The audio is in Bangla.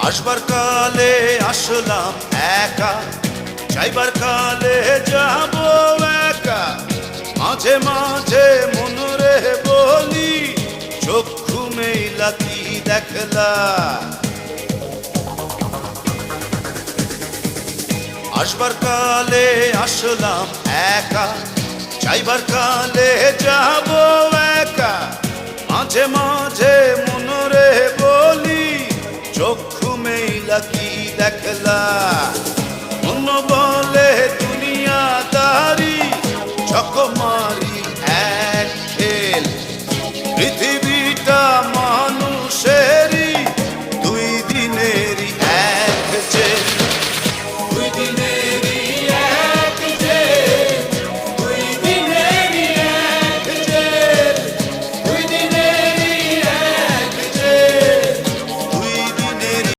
আসবার কালে আসলাম একা, যাইবার কালে যাব একা। মাঝে মাঝে মনরে বলি, চক্ষু মেলা কি দেখলা। আসবার কালে আসলাম একা, যাইবার কালে যাব একা। মাঝে মাঝে মনরে বলি, চক্ষু মেলা কি দেখলা। মন বলে দুনিয়াদারি, চক মারি